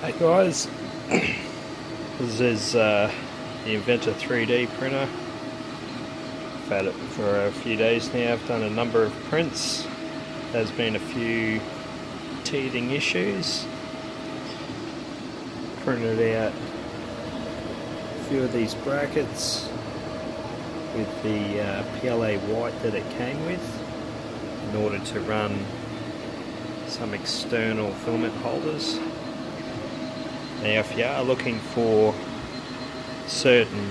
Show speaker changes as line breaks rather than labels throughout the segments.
Hey guys, this is the Inventor 3D printer. I've had it for a few days now. I've done a number of prints. There's been a few teething issues. Printed out a few of these brackets with the PLA white that it came with in order to run some external filament holders. Now if you are looking for certain,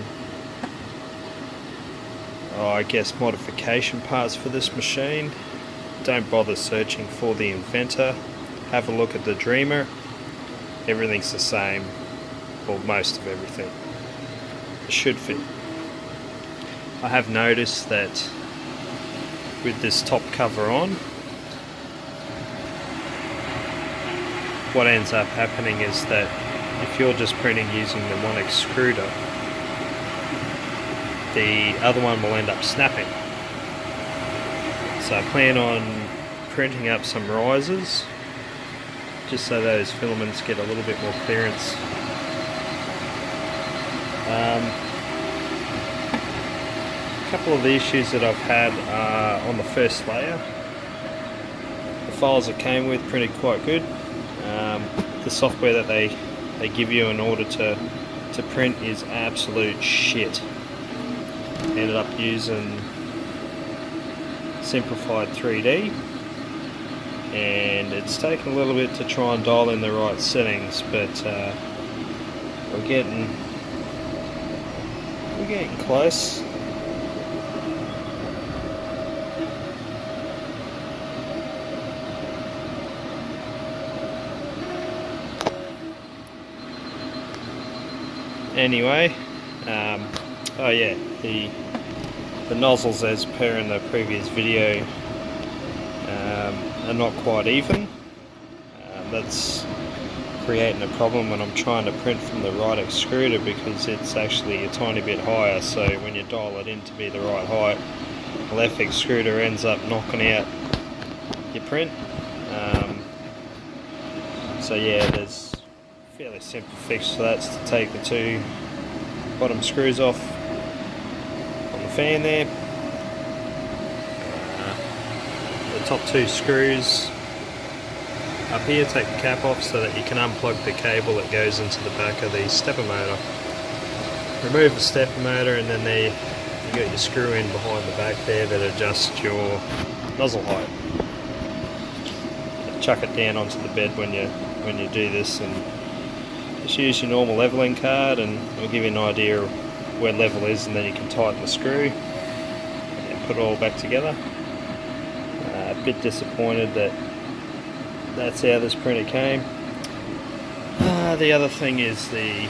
I guess, modification parts for this machine, don't bother searching for the Inventor. Have a look at the Dreamer. Everything's the same, or most of everything. It should fit. I have noticed that with this top cover on, what ends up happening is that if you're just printing using the one extruder, the other one will end up snapping. So I plan on printing up some risers just so those filaments get a little bit more clearance. A couple of the issues that I've had are on the first layer. The files it came with printed quite good. The software that they give you in order to print is absolute shit. Ended up using Simplified 3D, and it's taken a little bit to try and dial in the right settings, but we're getting close. Anyway, oh yeah, the nozzles, as per in the previous video, are not quite even. That's creating a problem when I'm trying to print from the right extruder, because it's actually a tiny bit higher, so when you dial it in to be the right height, the left extruder ends up knocking out your print. So yeah, there's a fairly simple fix for that. It's to take the two bottom screws off on the fan there. The top two screws up here, take the cap off so that you can unplug the cable that goes into the back of the stepper motor. Remove the stepper motor, and then there you got your screw in behind the back there that adjusts your nozzle height. Chuck it down onto the bed when you do this, and just use your normal leveling card, and it'll give you an idea of where level is, and then you can tighten the screw and put it all back together. A bit disappointed that that's how this printer came. The other thing is the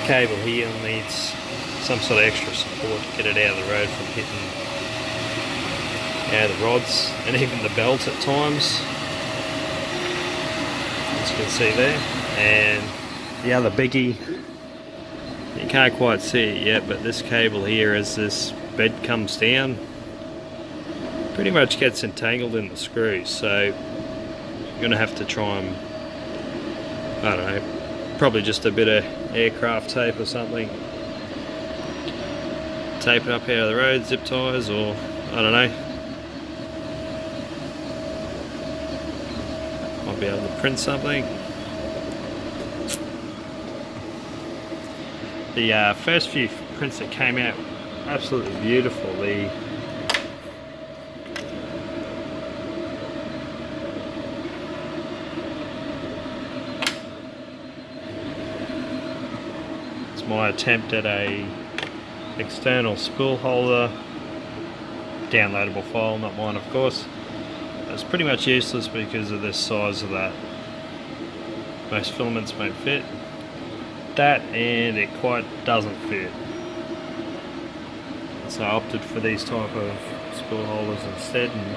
cable here needs some sort of extra support to get it out of the road from hitting the rods and even the belt at times, as you can see there. And the other biggie, you can't quite see it yet, but this cable here, as this bed comes down, pretty much gets entangled in the screws, so you're going to have to try and, I don't know, probably just a bit of aircraft tape or something, tape it up out of the road, zip ties, or I don't know. Might be able to print something. The first few prints that came out, absolutely beautiful. It's my attempt at a external spool holder, downloadable file, not mine of course. It's pretty much useless because of the size of that. Most filaments won't fit. That, and it quite doesn't fit. So I opted for these type of spool holders instead, and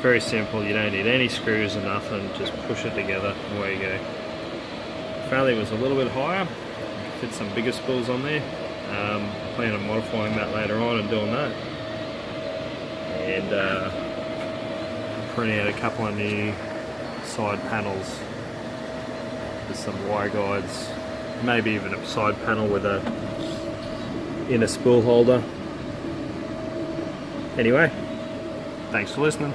very simple. You don't need any screws or nothing, just push it together and away you go. Failure was a little bit higher. Fit some bigger spools on there. I plan on modifying that later on and doing that. And printing out a couple of new side panels for some wire guides, maybe even a side panel with a inner spool holder. Anyway, thanks for listening.